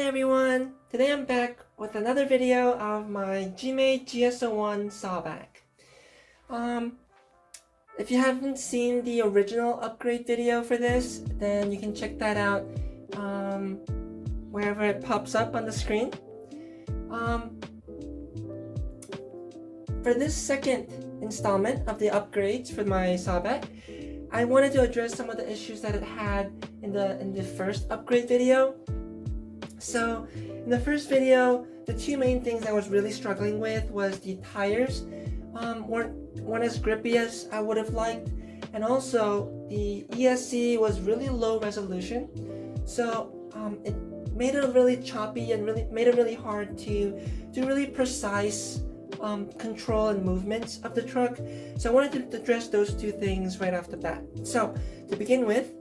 everyone! Today I'm back with another video of my GMade GS01 Sawback. If you haven't seen the original upgrade video for this, then you can check that out wherever it pops up on the screen. For this second installment of the upgrades for my Sawback, I wanted to address some of the issues that it had in the first upgrade video. So in the first video, the two main things I was really struggling with was the tires weren't as grippy as I would have liked, and also the ESC was really low resolution, so it made it really choppy and made it really hard to do really precise control and movements of the truck. So I wanted to address those two things right off the bat. So to begin with,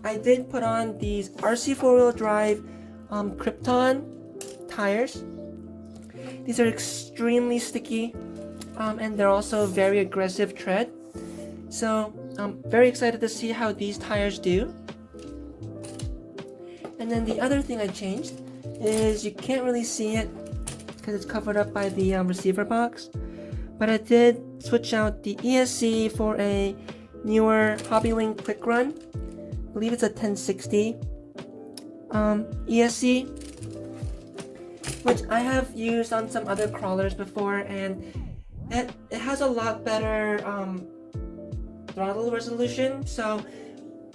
I did put on these RC 4-wheel drive Krypton tires. These are extremely sticky and they're also very aggressive tread. So I'm very excited to see how these tires do. And then the other thing I changed is, you can't really see it because it's covered up by the receiver box, but I did switch out the ESC for a newer Hobbylink Quick Run. I believe it's a 1060 ESC, which I have used on some other crawlers before, and it has a lot better throttle resolution, so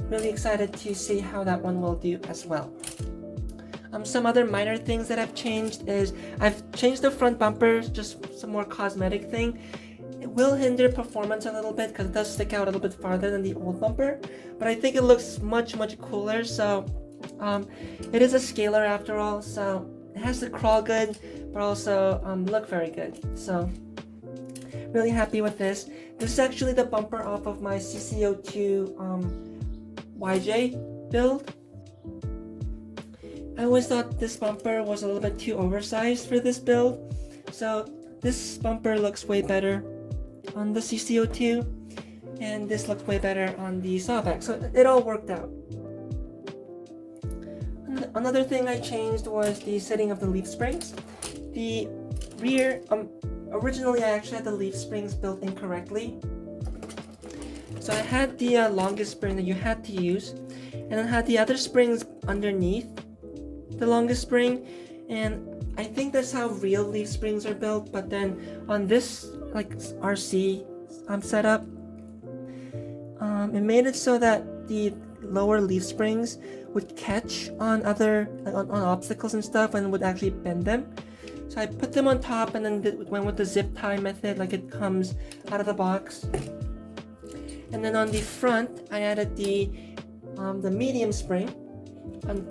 really excited to see how that one will do as well. Some other minor things that I've changed is I've changed the front bumper, just some more cosmetic thing. It will hinder performance a little bit because it does stick out a little bit farther than the old bumper, but I think it looks much cooler. So it is a scaler after all, so it has to crawl good but also look very good. So really happy with this. This is actually the bumper off of my CC02 YJ build. I always thought this bumper was a little bit too oversized for this build, so this bumper looks way better on the CC02, and this looks way better on the Sawback, so it all worked out. Another thing I changed was the setting of the leaf springs. The rear, originally I actually had the leaf springs built incorrectly. So I had the longest spring that you had to use, and then had the other springs underneath the longest spring, and I think that's how real leaf springs are built. But then on this like RC setup, it made it so that the lower leaf springs would catch on other on obstacles and stuff and would actually bend them. So I put them on top and then went with the zip tie method, like it comes out of the box. And then on the front, I added the medium spring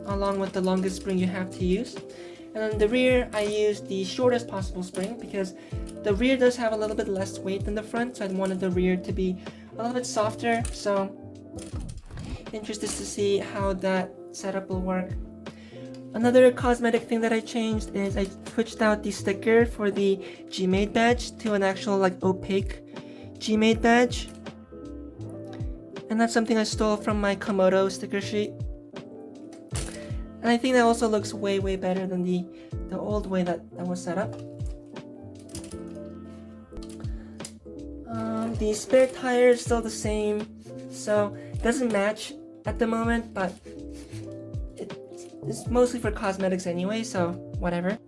along with the longest spring you have to use. And on the rear, I used the shortest possible spring because the rear does have a little bit less weight than the front, so I wanted the rear to be a little bit softer. So interested to see how that setup will work. Another cosmetic thing that I changed is I switched out the sticker for the GMade badge to an actual like opaque GMade badge, and that's something I stole from my Komodo sticker sheet. And I think that also looks way better than the old way that was set up. The spare tire is still the same, so it doesn't match at the moment, but it's mostly for cosmetics anyway, so whatever.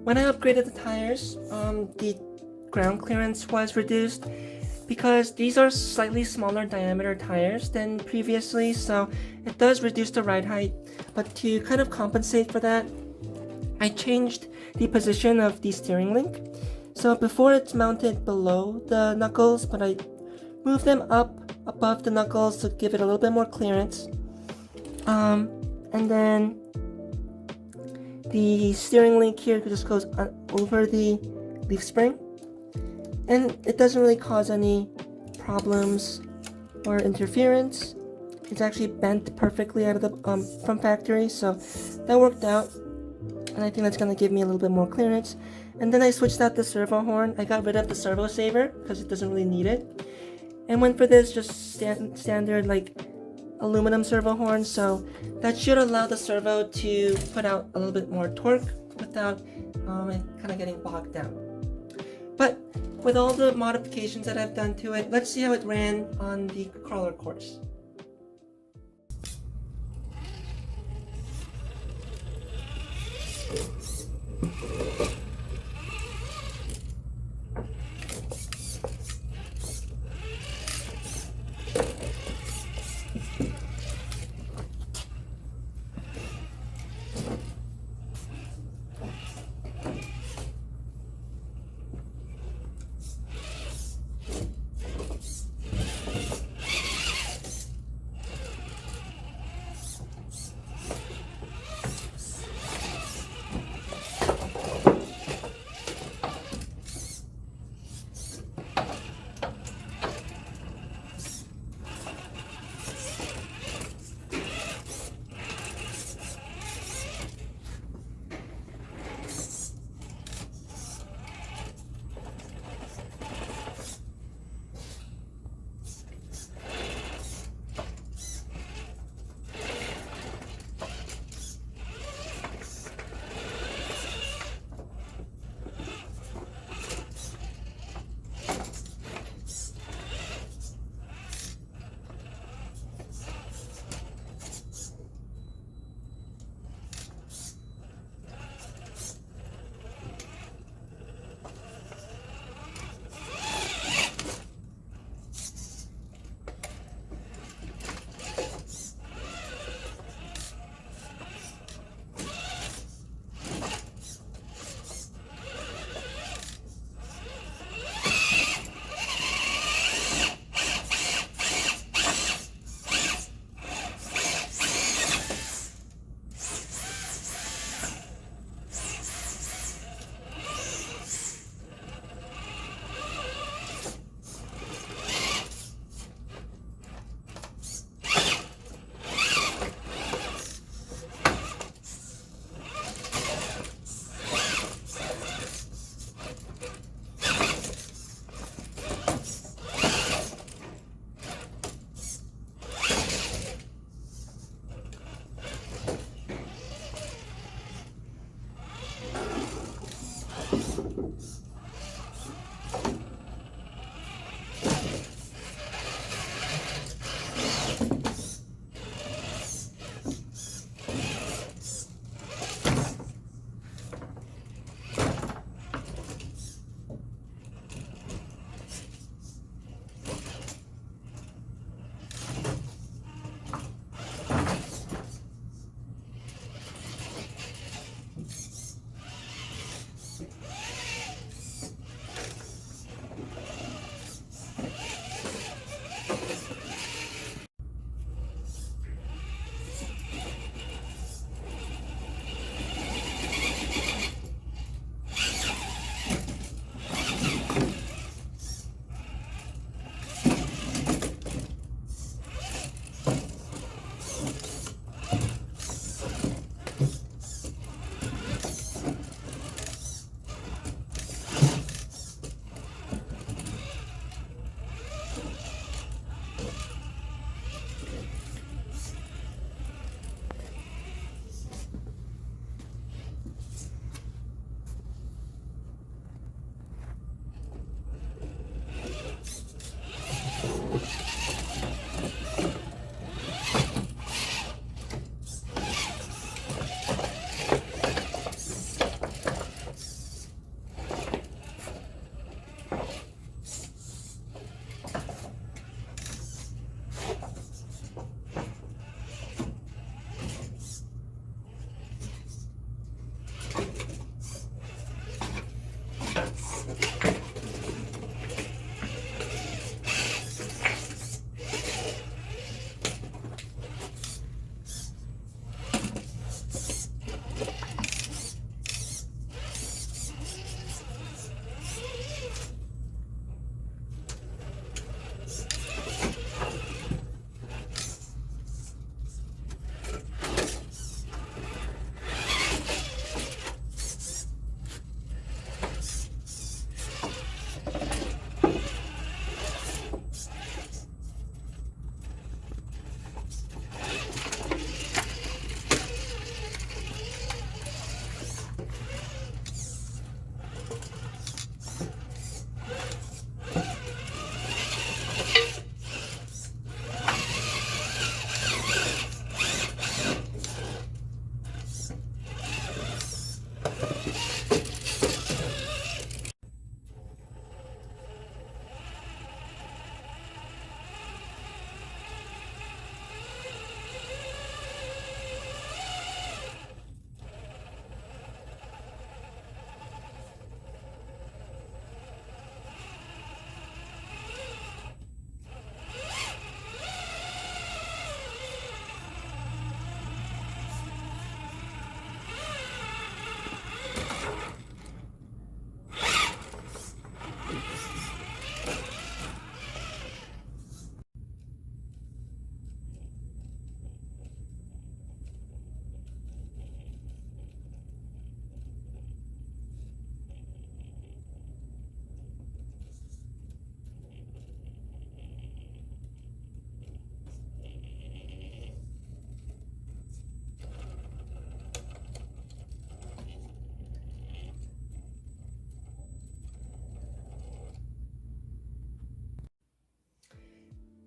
When I upgraded the tires, the ground clearance was reduced because these are slightly smaller diameter tires than previously, so it does reduce the ride height. But to kind of compensate for that, I changed the position of the steering link. So before it's mounted below the knuckles, but I moved them up above the knuckles to give it a little bit more clearance. And then the steering link here just goes over the leaf spring, and it doesn't really cause any problems or interference. It's actually bent perfectly out of the from factory, so that worked out, and I think that's gonna give me a little bit more clearance. And then I switched out the servo horn. I got rid of the servo saver because it doesn't really need it, and went for this just standard like aluminum servo horn, so that should allow the servo to put out a little bit more torque without it kind of getting bogged down. But with all the modifications that I've done to it, let's see how it ran on the crawler course.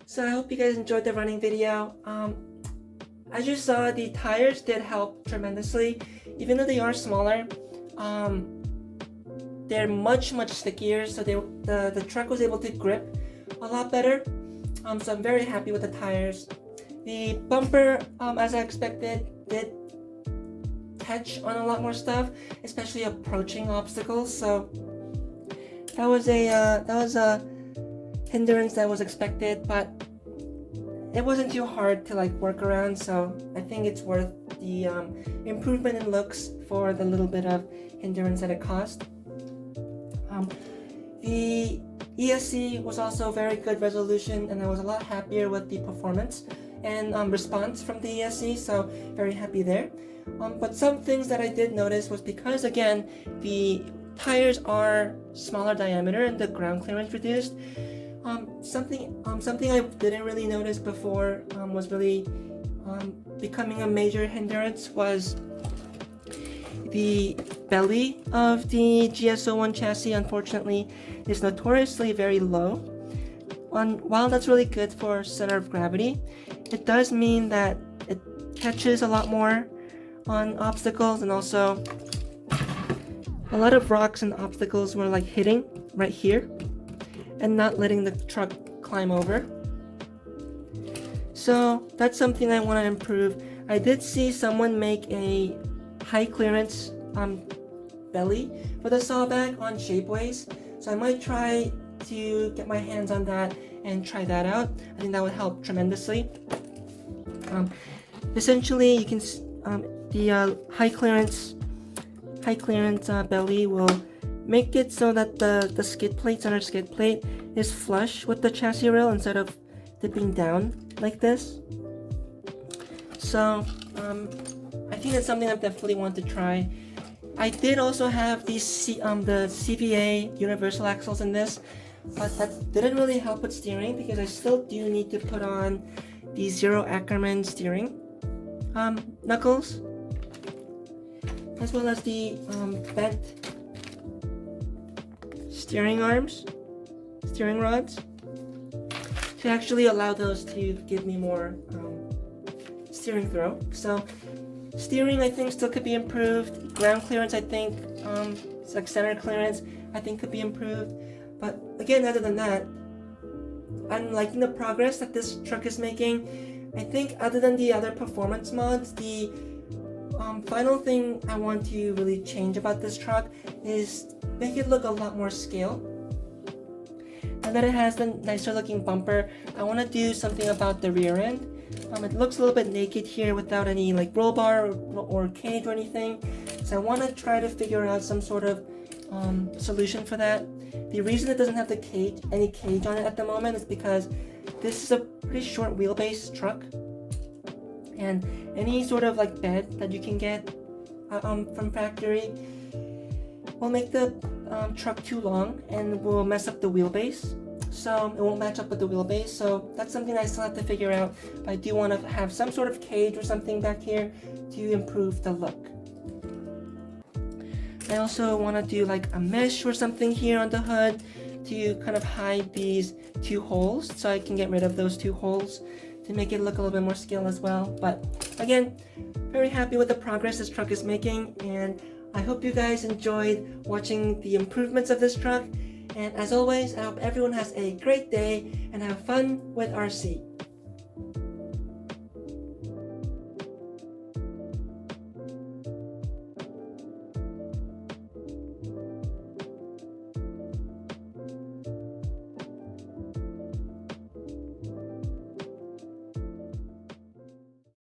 So I hope you guys enjoyed the running video. As you saw, the tires did help tremendously. Even though they are smaller, they're much stickier, so the truck was able to grip a lot better. So I'm very happy with the tires. The bumper, as I expected, did catch on a lot more stuff, especially approaching obstacles. So that was a hindrance that was expected, but it wasn't too hard to like work around. So I think it's worth the improvement in looks for the little bit of hindrance that it caused. The ESC was also very good resolution, and I was a lot happier with the performance and response from the ESC, so very happy there. But some things that I did notice was because, again, the tires are smaller diameter and the ground clearance reduced. Something I didn't really notice before was really becoming a major hindrance was the belly of the GS01 chassis. Unfortunately, is notoriously very low. While that's really good for center of gravity, it does mean that it catches a lot more on obstacles, and also a lot of rocks and obstacles were like hitting right here and not letting the truck climb over. So that's something I want to improve. I did see someone make a high clearance belly for the Sawback on Shapeways, so I might try to get my hands on that and try that out. I think that would help tremendously. Essentially, you can the high clearance belly will make it so that the skid plate, center skid plate, is flush with the chassis rail instead of dipping down like this. So I think that's something I definitely want to try. I did also have the CVA universal axles in this, but that didn't really help with steering because I still do need to put on the Zero Ackerman steering knuckles, as well as the bent steering rods, to actually allow those to give me more steering throw. So steering, I think, still could be improved. Ground clearance, I think, it's like center clearance, I think could be improved. But again, other than that, I'm liking the progress that this truck is making. I think other than the other performance mods, the final thing I want to really change about this truck is make it look a lot more scale. Now that it has the nicer looking bumper, I want to do something about the rear end. It looks a little bit naked here without any like roll bar or cage or anything. So I want to try to figure out some sort of solution for that. The reason it doesn't have any cage on it at the moment is because this is a pretty short wheelbase truck, and any sort of like bed that you can get from factory will make the truck too long and will mess up the wheelbase. So it won't match up with the wheelbase. So that's something I still have to figure out. But I do want to have some sort of cage or something back here to improve the look. I also want to do like a mesh or something here on the hood to kind of hide these two holes, so I can get rid of those two holes to make it look a little bit more scale as well. But again, very happy with the progress this truck is making, and I hope you guys enjoyed watching the improvements of this truck. And as always, I hope everyone has a great day and have fun with RC.